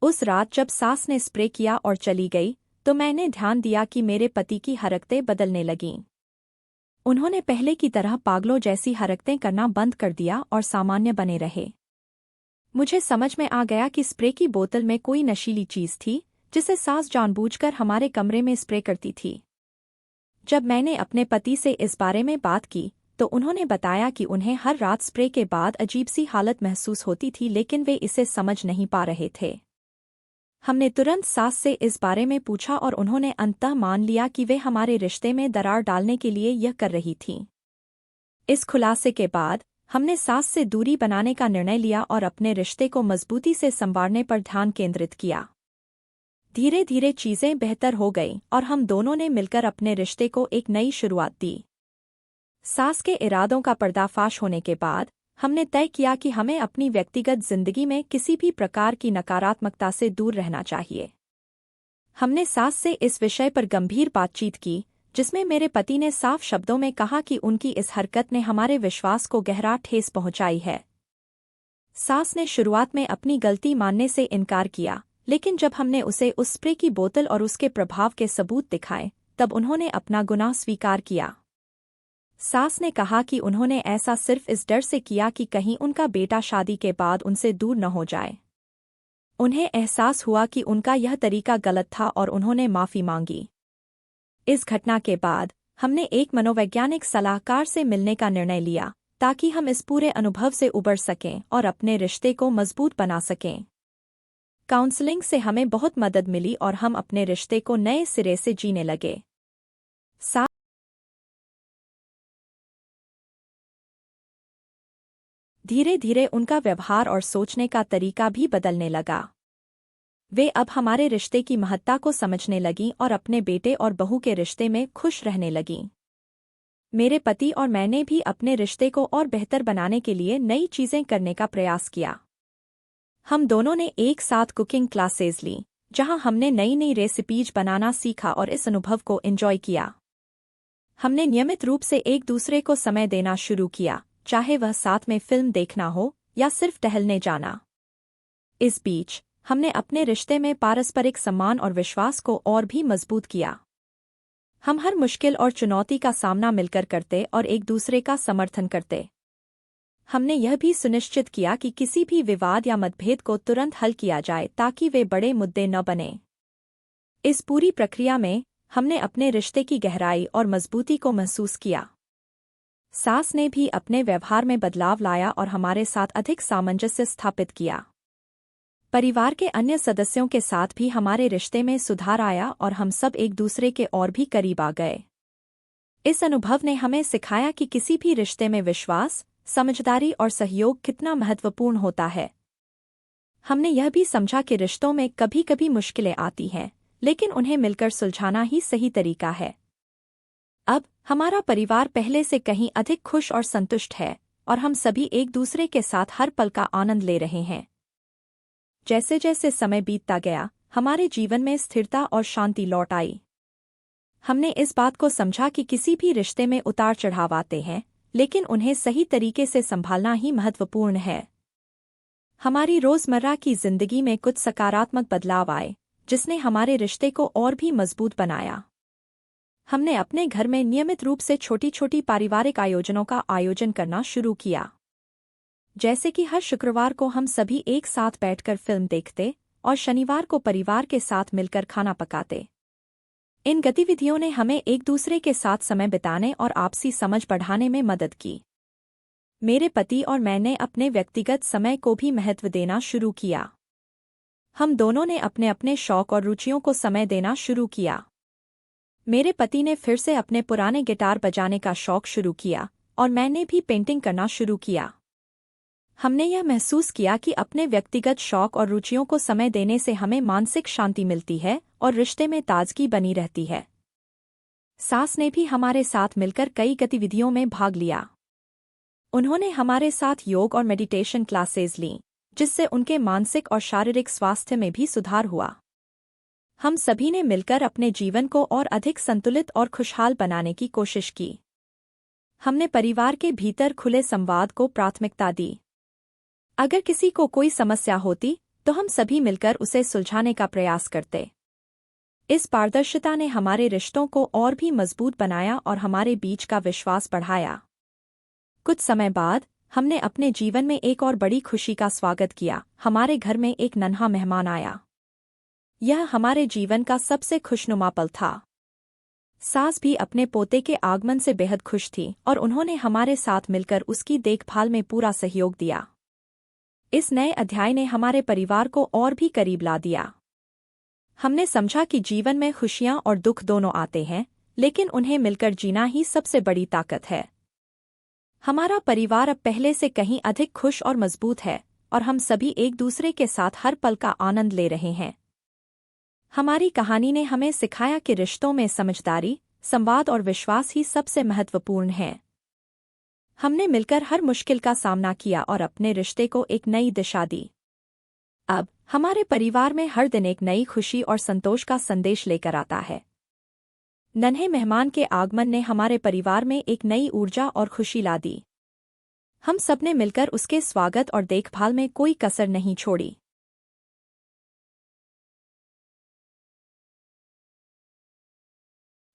उस रात जब सास ने स्प्रे किया और चली गई तो मैंने ध्यान दिया कि मेरे पति की हरकतें बदलने लगीं। उन्होंने पहले की तरह पागलों जैसी हरकतें करना बंद कर दिया और सामान्य बने रहे। मुझे समझ में आ गया कि स्प्रे की बोतल में कोई नशीली चीज थी जिसे सास जानबूझकर हमारे कमरे में स्प्रे करती थी। जब मैंने अपने पति से इस बारे में बात की तो उन्होंने बताया कि उन्हें हर रात स्प्रे के बाद अजीब सी हालत महसूस होती थी, लेकिन वे इसे समझ नहीं पा रहे थे। हमने तुरंत सास से इस बारे में पूछा और उन्होंने अंततः मान लिया कि वे हमारे रिश्ते में दरार डालने के लिए यह कर रही थीं। इस खुलासे के बाद हमने सास से दूरी बनाने का निर्णय लिया और अपने रिश्ते को मजबूती से संवारने पर ध्यान केंद्रित किया। धीरे धीरे चीजें बेहतर हो गईं और हम दोनों ने मिलकर अपने रिश्ते को एक नई शुरुआत दी। सास के इरादों का पर्दाफाश होने के बाद हमने तय किया कि हमें अपनी व्यक्तिगत जिंदगी में किसी भी प्रकार की नकारात्मकता से दूर रहना चाहिए। हमने सास से इस विषय पर गंभीर बातचीत की, जिसमें मेरे पति ने साफ शब्दों में कहा कि उनकी इस हरकत ने हमारे विश्वास को गहरा ठेस पहुंचाई है। सास ने शुरुआत में अपनी गलती मानने से इनकार किया, लेकिन जब हमने उसे उस स्प्रे की बोतल और उसके प्रभाव के सबूत दिखाए तब उन्होंने अपना गुनाह स्वीकार किया। सास ने कहा कि उन्होंने ऐसा सिर्फ इस डर से किया कि कहीं उनका बेटा शादी के बाद उनसे दूर न हो जाए। उन्हें एहसास हुआ कि उनका यह तरीका गलत था और उन्होंने माफी मांगी। इस घटना के बाद हमने एक मनोवैज्ञानिक सलाहकार से मिलने का निर्णय लिया ताकि हम इस पूरे अनुभव से उबर सकें और अपने रिश्ते को मजबूत बना सकें। काउंसलिंग से हमें बहुत मदद मिली और हम अपने रिश्ते को नए सिरे से जीने लगे। धीरे धीरे उनका व्यवहार और सोचने का तरीका भी बदलने लगा। वे अब हमारे रिश्ते की महत्ता को समझने लगीं और अपने बेटे और बहू के रिश्ते में खुश रहने लगीं। मेरे पति और मैंने भी अपने रिश्ते को और बेहतर बनाने के लिए नई चीजें करने का प्रयास किया। हम दोनों ने एक साथ कुकिंग क्लासेस लीं, जहां हमने नई नई रेसिपीज बनाना सीखा और इस अनुभव को एंजॉय किया। हमने नियमित रूप से एक दूसरे को समय देना शुरू किया, चाहे वह साथ में फिल्म देखना हो या सिर्फ टहलने जाना। इस बीच हमने अपने रिश्ते में पारस्परिक सम्मान और विश्वास को और भी मजबूत किया। हम हर मुश्किल और चुनौती का सामना मिलकर करते और एक दूसरे का समर्थन करते। हमने यह भी सुनिश्चित किया कि किसी भी विवाद या मतभेद को तुरंत हल किया जाए ताकि वे बड़े मुद्दे न बने। इस पूरी प्रक्रिया में हमने अपने रिश्ते की गहराई और मजबूती को महसूस किया। सास ने भी अपने व्यवहार में बदलाव लाया और हमारे साथ अधिक सामंजस्य स्थापित किया। परिवार के अन्य सदस्यों के साथ भी हमारे रिश्ते में सुधार आया और हम सब एक दूसरे के और भी करीब आ गए। इस अनुभव ने हमें सिखाया कि किसी भी रिश्ते में विश्वास, समझदारी और सहयोग कितना महत्वपूर्ण होता है। हमने यह भी समझा कि रिश्तों में कभी कभी मुश्किलें आती हैं, लेकिन उन्हें मिलकर सुलझाना ही सही तरीका है। अब हमारा परिवार पहले से कहीं अधिक खुश और संतुष्ट है और हम सभी एक दूसरे के साथ हर पल का आनंद ले रहे हैं। जैसे जैसे समय बीतता गया, हमारे जीवन में स्थिरता और शांति लौट आई। हमने इस बात को समझा कि किसी भी रिश्ते में उतार चढ़ाव आते हैं, लेकिन उन्हें सही तरीके से संभालना ही महत्वपूर्ण है। हमारी रोजमर्रा की जिंदगी में कुछ सकारात्मक बदलाव आए, जिसने हमारे रिश्ते को और भी मजबूत बनाया। हमने अपने घर में नियमित रूप से छोटी छोटी पारिवारिक आयोजनों का आयोजन करना शुरू किया, जैसे कि हर शुक्रवार को हम सभी एक साथ बैठकर फिल्म देखते और शनिवार को परिवार के साथ मिलकर खाना पकाते। इन गतिविधियों ने हमें एक दूसरे के साथ समय बिताने और आपसी समझ बढ़ाने में मदद की। मेरे पति और मैंने अपने व्यक्तिगत समय को भी महत्व देना शुरू किया। हम दोनों ने अपने अपने शौक और रुचियों को समय देना शुरू किया। मेरे पति ने फिर से अपने पुराने गिटार बजाने का शौक शुरू किया और मैंने भी पेंटिंग करना शुरू किया। हमने यह महसूस किया कि अपने व्यक्तिगत शौक और रुचियों को समय देने से हमें मानसिक शांति मिलती है और रिश्ते में ताजगी बनी रहती है। सास ने भी हमारे साथ मिलकर कई गतिविधियों में भाग लिया। उन्होंने हमारे साथ योग और मेडिटेशन क्लासेस लीं, जिससे उनके मानसिक और शारीरिक स्वास्थ्य में भी सुधार हुआ। हम सभी ने मिलकर अपने जीवन को और अधिक संतुलित और खुशहाल बनाने की कोशिश की। हमने परिवार के भीतर खुले संवाद को प्राथमिकता दी। अगर किसी को कोई समस्या होती तो हम सभी मिलकर उसे सुलझाने का प्रयास करते। इस पारदर्शिता ने हमारे रिश्तों को और भी मजबूत बनाया और हमारे बीच का विश्वास बढ़ाया। कुछ समय बाद हमने अपने जीवन में एक और बड़ी खुशी का स्वागत किया। हमारे घर में एक नन्हा मेहमान आया। यह हमारे जीवन का सबसे खुशनुमा पल था। सास भी अपने पोते के आगमन से बेहद खुश थी और उन्होंने हमारे साथ मिलकर उसकी देखभाल में पूरा सहयोग दिया। इस नए अध्याय ने हमारे परिवार को और भी करीब ला दिया। हमने समझा कि जीवन में खुशियां और दुख दोनों आते हैं, लेकिन उन्हें मिलकर जीना ही सबसे बड़ी ताकत है। हमारा परिवार अब पहले से कहीं अधिक खुश और मजबूत है और हम सभी एक दूसरे के साथ हर पल का आनंद ले रहे हैं। हमारी कहानी ने हमें सिखाया कि रिश्तों में समझदारी, संवाद और विश्वास ही सबसे महत्वपूर्ण है। हमने मिलकर हर मुश्किल का सामना किया और अपने रिश्ते को एक नई दिशा दी। अब हमारे परिवार में हर दिन एक नई खुशी और संतोष का संदेश लेकर आता है। नन्हे मेहमान के आगमन ने हमारे परिवार में एक नई ऊर्जा और खुशी ला दी। हम सबने मिलकर उसके स्वागत और देखभाल में कोई कसर नहीं छोड़ी।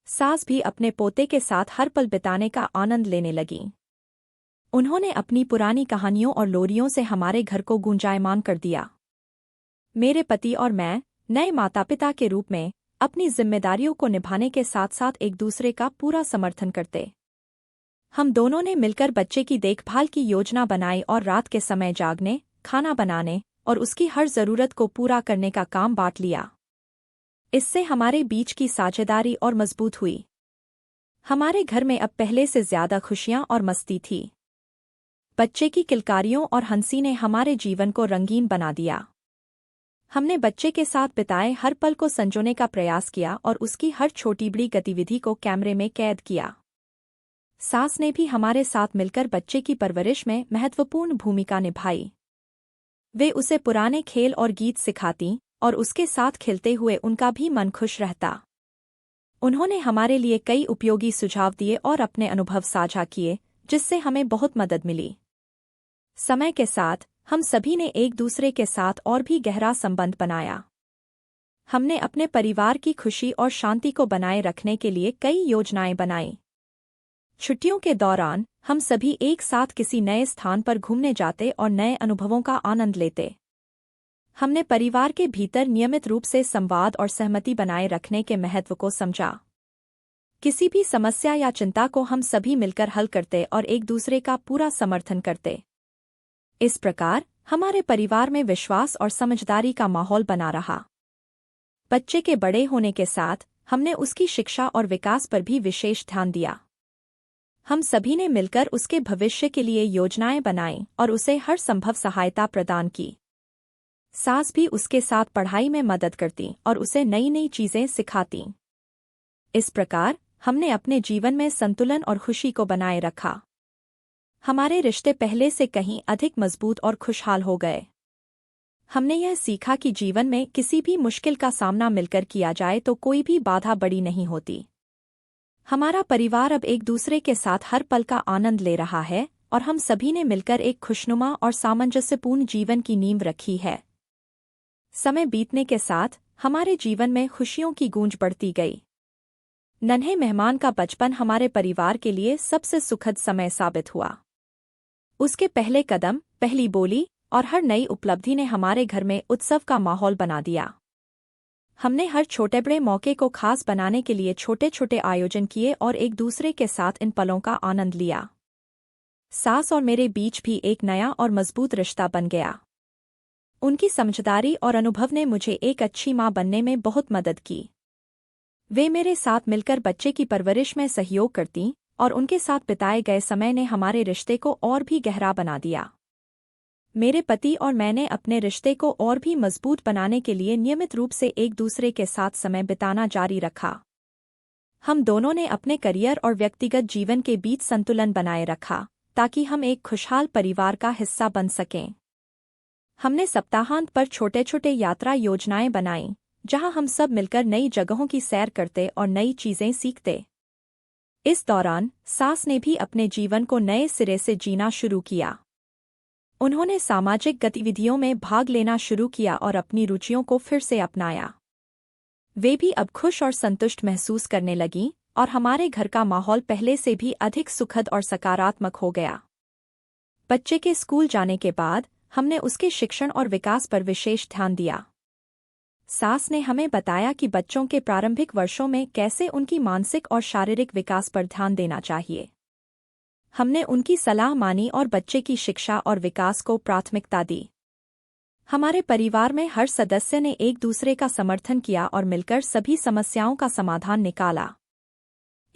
सास भी अपने पोते के साथ हर पल बिताने का आनंद लेने लगी। उन्होंने अपनी पुरानी कहानियों और लोरियों से हमारे घर को गुंजायमान कर दिया। मेरे पति और मैं, नए माता पिता के रूप में, अपनी जिम्मेदारियों को निभाने के साथ साथ एक दूसरे का पूरा समर्थन करते। हम दोनों ने मिलकर बच्चे की देखभाल की योजना बनाई और रात के समय जागने, खाना बनाने और उसकी हर जरूरत को पूरा करने का काम बांट लिया। इससे हमारे बीच की साझेदारी और मजबूत हुई। हमारे घर में अब पहले से ज्यादा खुशियां और मस्ती थी। बच्चे की किलकारियों और हंसी ने हमारे जीवन को रंगीन बना दिया। हमने बच्चे के साथ बिताए हर पल को संजोने का प्रयास किया और उसकी हर छोटी बड़ी गतिविधि को कैमरे में कैद किया। सास ने भी हमारे साथ मिलकर बच्चे की परवरिश में महत्वपूर्ण भूमिका निभाई। वे उसे पुराने खेल और गीत सिखाती और उसके साथ खेलते हुए उनका भी मन खुश रहता। उन्होंने हमारे लिए कई उपयोगी सुझाव दिए और अपने अनुभव साझा किए, जिससे हमें बहुत मदद मिली। समय के साथ हम सभी ने एक दूसरे के साथ और भी गहरा संबंध बनाया। हमने अपने परिवार की खुशी और शांति को बनाए रखने के लिए कई योजनाएं बनाई। छुट्टियों के दौरान हम सभी एक साथ किसी नए स्थान पर घूमने जाते और नए अनुभवों का आनंद लेते। हमने परिवार के भीतर नियमित रूप से संवाद और सहमति बनाए रखने के महत्व को समझा। किसी भी समस्या या चिंता को हम सभी मिलकर हल करते और एक दूसरे का पूरा समर्थन करते। इस प्रकार हमारे परिवार में विश्वास और समझदारी का माहौल बना रहा। बच्चे के बड़े होने के साथ हमने उसकी शिक्षा और विकास पर भी विशेष ध्यान दिया। हम सभी ने मिलकर उसके भविष्य के लिए योजनाएं बनाईं और उसे हर संभव सहायता प्रदान की। सास भी उसके साथ पढ़ाई में मदद करती और उसे नई नई चीजें सिखाती। इस प्रकार हमने अपने जीवन में संतुलन और खुशी को बनाए रखा। हमारे रिश्ते पहले से कहीं अधिक मजबूत और खुशहाल हो गए। हमने यह सीखा कि जीवन में किसी भी मुश्किल का सामना मिलकर किया जाए तो कोई भी बाधा बड़ी नहीं होती। हमारा परिवार अब एक दूसरे के साथ हर पल का आनंद ले रहा है और हम सभी ने मिलकर एक खुशनुमा और सामंजस्यपूर्ण जीवन की नींव रखी है। समय बीतने के साथ हमारे जीवन में खुशियों की गूंज बढ़ती गई। नन्हे मेहमान का बचपन हमारे परिवार के लिए सबसे सुखद समय साबित हुआ। उसके पहले कदम, पहली बोली और हर नई उपलब्धि ने हमारे घर में उत्सव का माहौल बना दिया। हमने हर छोटे बड़े मौके को खास बनाने के लिए छोटे छोटे आयोजन किए और एक दूसरे के साथ इन पलों का आनंद लिया। सास और मेरे बीच भी एक नया और मजबूत रिश्ता बन गया। उनकी समझदारी और अनुभव ने मुझे एक अच्छी मां बनने में बहुत मदद की। वे मेरे साथ मिलकर बच्चे की परवरिश में सहयोग करतीं और उनके साथ बिताए गए समय ने हमारे रिश्ते को और भी गहरा बना दिया। मेरे पति और मैंने अपने रिश्ते को और भी मजबूत बनाने के लिए नियमित रूप से एक दूसरे के साथ समय बिताना जारी रखा। हम दोनों ने अपने करियर और व्यक्तिगत जीवन के बीच संतुलन बनाए रखा ताकि हम एक खुशहाल परिवार का हिस्सा बन सकें। हमने सप्ताहांत पर छोटे छोटे यात्रा योजनाएं बनाईं, जहां हम सब मिलकर नई जगहों की सैर करते और नई चीजें सीखते। इस दौरान सास ने भी अपने जीवन को नए सिरे से जीना शुरू किया। उन्होंने सामाजिक गतिविधियों में भाग लेना शुरू किया और अपनी रुचियों को फिर से अपनाया। वे भी अब खुश और संतुष्ट महसूस करने लगीं और हमारे घर का माहौल पहले से भी अधिक सुखद और सकारात्मक हो गया। बच्चे के स्कूल जाने के बाद हमने उसके शिक्षण और विकास पर विशेष ध्यान दिया। सास ने हमें बताया कि बच्चों के प्रारंभिक वर्षों में कैसे उनकी मानसिक और शारीरिक विकास पर ध्यान देना चाहिए। हमने उनकी सलाह मानी और बच्चे की शिक्षा और विकास को प्राथमिकता दी। हमारे परिवार में हर सदस्य ने एक दूसरे का समर्थन किया और मिलकर सभी समस्याओं का समाधान निकाला।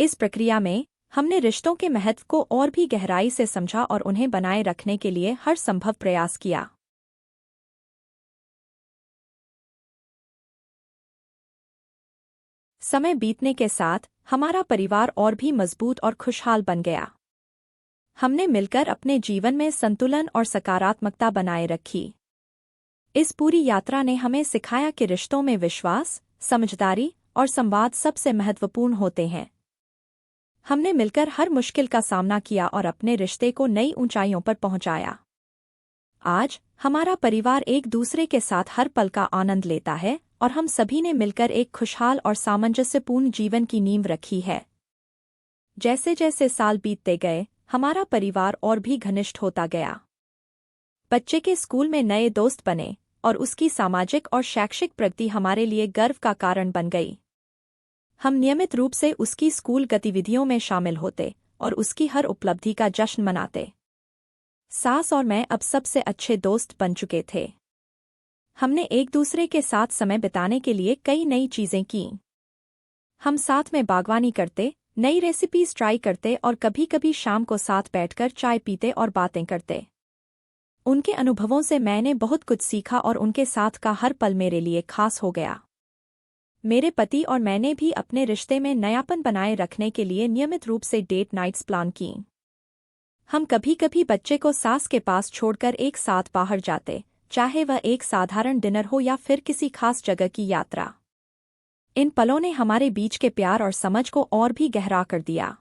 इस प्रक्रिया में हमने रिश्तों के महत्व को और भी गहराई से समझा और उन्हें बनाए रखने के लिए हर संभव प्रयास किया। समय बीतने के साथ हमारा परिवार और भी मजबूत और खुशहाल बन गया। हमने मिलकर अपने जीवन में संतुलन और सकारात्मकता बनाए रखी। इस पूरी यात्रा ने हमें सिखाया कि रिश्तों में विश्वास, समझदारी और संवाद सबसे महत्वपूर्ण होते हैं। हमने मिलकर हर मुश्किल का सामना किया और अपने रिश्ते को नई ऊंचाइयों पर पहुंचाया। आज हमारा परिवार एक दूसरे के साथ हर पल का आनंद लेता है और हम सभी ने मिलकर एक खुशहाल और सामंजस्यपूर्ण जीवन की नींव रखी है। जैसे जैसे साल बीतते गए, हमारा परिवार और भी घनिष्ठ होता गया। बच्चे के स्कूल में नए दोस्त बने और उसकी सामाजिक और शैक्षिक प्रगति हमारे लिए गर्व का कारण बन गई। हम नियमित रूप से उसकी स्कूल गतिविधियों में शामिल होते और उसकी हर उपलब्धि का जश्न मनाते। सास और मैं अब सबसे अच्छे दोस्त बन चुके थे। हमने एक दूसरे के साथ समय बिताने के लिए कई नई चीजें की। हम साथ में बागवानी करते, नई रेसिपीज ट्राई करते और कभी-कभी शाम को साथ बैठकर चाय पीते और बातें करते। उनके अनुभवों से मैंने बहुत कुछ सीखा और उनके साथ का हर पल मेरे लिए खास हो गया। मेरे पति और मैंने भी अपने रिश्ते में नयापन बनाए रखने के लिए नियमित रूप से डेट नाइट्स प्लान की। हम कभी-कभी बच्चे को सास के पास छोड़कर एक साथ बाहर जाते, चाहे वह एक साधारण डिनर हो या फिर किसी खास जगह की यात्रा। इन पलों ने हमारे बीच के प्यार और समझ को और भी गहरा कर दिया।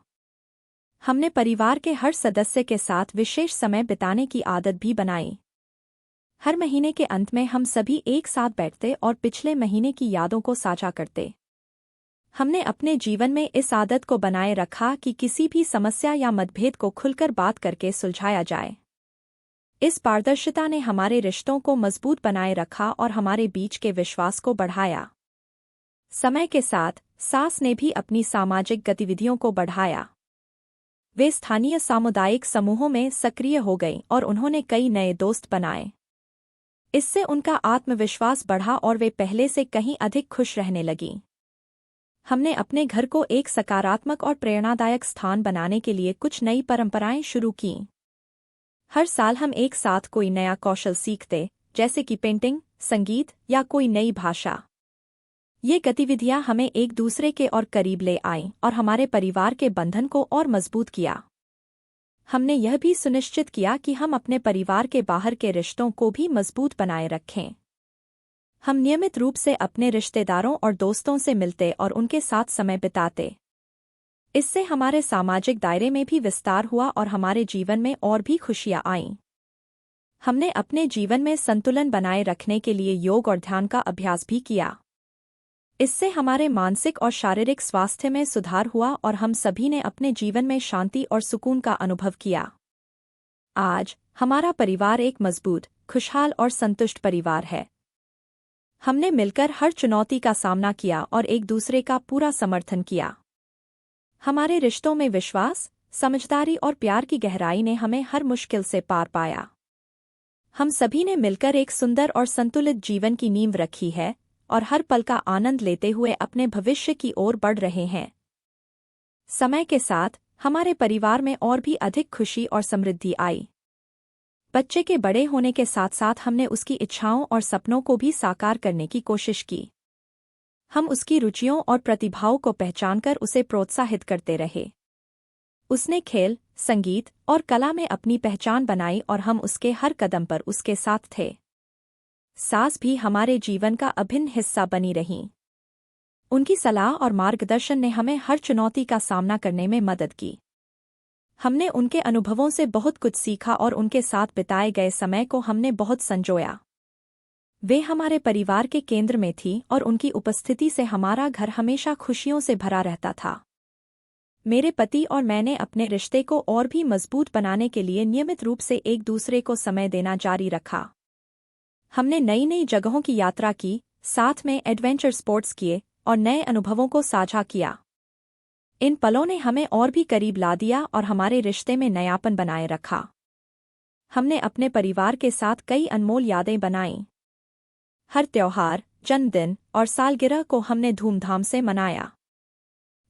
हमने परिवार के हर सदस्य के साथ विशेष समय बिताने की आदत भी बनाई। हर महीने के अंत में हम सभी एक साथ बैठते और पिछले महीने की यादों को साझा करते। हमने अपने जीवन में इस आदत को बनाए रखा कि किसी भी समस्या या मतभेद को खुलकर बात करके सुलझाया जाए। इस पारदर्शिता ने हमारे रिश्तों को मजबूत बनाए रखा और हमारे बीच के विश्वास को बढ़ाया। समय के साथ सास ने भी अपनी सामाजिक गतिविधियों को बढ़ाया। वे स्थानीय सामुदायिक समूहों में सक्रिय हो गईं और उन्होंने कई नए दोस्त बनाए। इससे उनका आत्मविश्वास बढ़ा और वे पहले से कहीं अधिक खुश रहने लगीं। हमने अपने घर को एक सकारात्मक और प्रेरणादायक स्थान बनाने के लिए कुछ नई परंपराएं शुरू कीं। हर साल हम एक साथ कोई नया कौशल सीखते, जैसे कि पेंटिंग, संगीत या कोई नई भाषा। ये गतिविधियां हमें एक दूसरे के और करीब ले आईं और हमारे परिवार के बंधन को और मजबूत किया। हमने यह भी सुनिश्चित किया कि हम अपने परिवार के बाहर के रिश्तों को भी मजबूत बनाए रखें। हम नियमित रूप से अपने रिश्तेदारों और दोस्तों से मिलते और उनके साथ समय बिताते। इससे हमारे सामाजिक दायरे में भी विस्तार हुआ और हमारे जीवन में और भी खुशियां आईं। हमने अपने जीवन में संतुलन बनाए रखने के लिए योग और ध्यान का अभ्यास भी किया। इससे हमारे मानसिक और शारीरिक स्वास्थ्य में सुधार हुआ और हम सभी ने अपने जीवन में शांति और सुकून का अनुभव किया। आज हमारा परिवार एक मजबूत, खुशहाल और संतुष्ट परिवार है। हमने मिलकर हर चुनौती का सामना किया और एक दूसरे का पूरा समर्थन किया। हमारे रिश्तों में विश्वास, समझदारी और प्यार की गहराई ने हमें हर मुश्किल से पार पाया। हम सभी ने मिलकर एक सुंदर और संतुलित जीवन की नींव रखी है और हर पल का आनंद लेते हुए अपने भविष्य की ओर बढ़ रहे हैं। समय के साथ हमारे परिवार में और भी अधिक खुशी और समृद्धि आई। बच्चे के बड़े होने के साथ साथ हमने उसकी इच्छाओं और सपनों को भी साकार करने की कोशिश की। हम उसकी रुचियों और प्रतिभाओं को पहचानकर उसे प्रोत्साहित करते रहे। उसने खेल, संगीत और कला में अपनी पहचान बनाई और हम उसके हर कदम पर उसके साथ थे। सास भी हमारे जीवन का अभिन्न हिस्सा बनी रहीं। उनकी सलाह और मार्गदर्शन ने हमें हर चुनौती का सामना करने में मदद की। हमने उनके अनुभवों से बहुत कुछ सीखा और उनके साथ बिताए गए समय को हमने बहुत संजोया। वे हमारे परिवार के केंद्र में थी और उनकी उपस्थिति से हमारा घर हमेशा खुशियों से भरा रहता था। मेरे पति और मैंने अपने रिश्ते को और भी मजबूत बनाने के लिए नियमित रूप से एक दूसरे को समय देना जारी रखा। हमने नई नई जगहों की यात्रा की, साथ में एडवेंचर स्पोर्ट्स किए और नए अनुभवों को साझा किया। इन पलों ने हमें और भी करीब ला दिया और हमारे रिश्ते में नयापन बनाए रखा। हमने अपने परिवार के साथ कई अनमोल यादें बनाईं। हर त्योहार, जन्मदिन और सालगिरह को हमने धूमधाम से मनाया।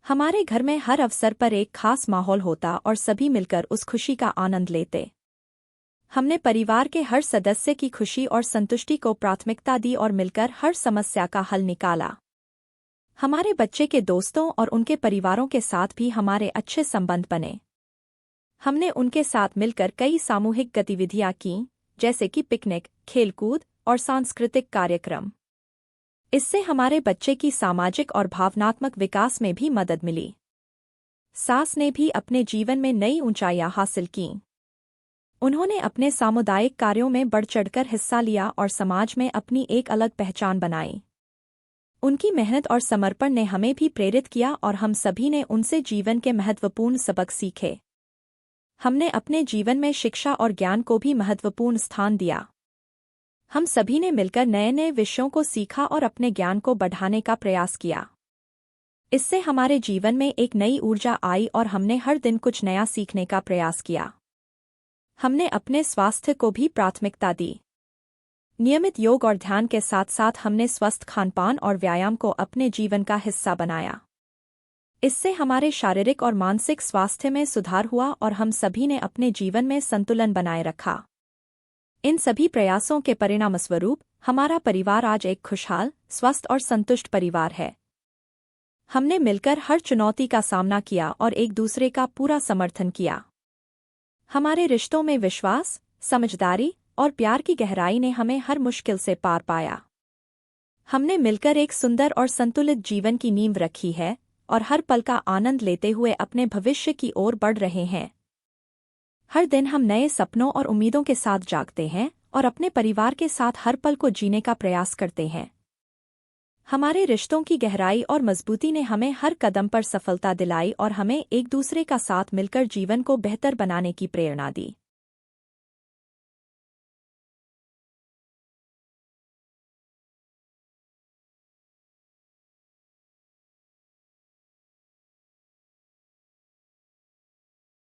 हमारे घर में हर अवसर पर एक खास माहौल होता और सभी मिलकर उस खुशी का आनंद लेते। हमने परिवार के हर सदस्य की खुशी और संतुष्टि को प्राथमिकता दी और मिलकर हर समस्या का हल निकाला। हमारे बच्चे के दोस्तों और उनके परिवारों के साथ भी हमारे अच्छे संबंध बने। हमने उनके साथ मिलकर कई सामूहिक गतिविधियां कीं, जैसे कि पिकनिक, खेलकूद और सांस्कृतिक कार्यक्रम। इससे हमारे बच्चे की सामाजिक और भावनात्मक विकास में भी मदद मिली। सास ने भी अपने जीवन में नई ऊंचाइयां हासिल कीं। उन्होंने अपने सामुदायिक कार्यों में बढ़ चढ़कर हिस्सा लिया और समाज में अपनी एक अलग पहचान बनाई। उनकी मेहनत और समर्पण ने हमें भी प्रेरित किया और हम सभी ने उनसे जीवन के महत्वपूर्ण सबक सीखे। हमने अपने जीवन में शिक्षा और ज्ञान को भी महत्वपूर्ण स्थान दिया। हम सभी ने मिलकर नए नए विषयों को सीखा और अपने ज्ञान को बढ़ाने का प्रयास किया। इससे हमारे जीवन में एक नई ऊर्जा आई और हमने हर दिन कुछ नया सीखने का प्रयास किया। हमने अपने स्वास्थ्य को भी प्राथमिकता दी। नियमित योग और ध्यान के साथ साथ हमने स्वस्थ खानपान और व्यायाम को अपने जीवन का हिस्सा बनाया। इससे हमारे शारीरिक और मानसिक स्वास्थ्य में सुधार हुआ और हम सभी ने अपने जीवन में संतुलन बनाए रखा। इन सभी प्रयासों के परिणामस्वरूप हमारा परिवार आज एक खुशहाल, स्वस्थ और संतुष्ट परिवार है। हमने मिलकर हर चुनौती का सामना किया और एक दूसरे का पूरा समर्थन किया। हमारे रिश्तों में विश्वास, समझदारी और प्यार की गहराई ने हमें हर मुश्किल से पार पाया। हमने मिलकर एक सुंदर और संतुलित जीवन की नींव रखी है और हर पल का आनंद लेते हुए अपने भविष्य की ओर बढ़ रहे हैं। हर दिन हम नए सपनों और उम्मीदों के साथ जागते हैं और अपने परिवार के साथ हर पल को जीने का प्रयास करते हैं। हमारे रिश्तों की गहराई और मजबूती ने हमें हर कदम पर सफलता दिलाई और हमें एक दूसरे का साथ मिलकर जीवन को बेहतर बनाने की प्रेरणा दी।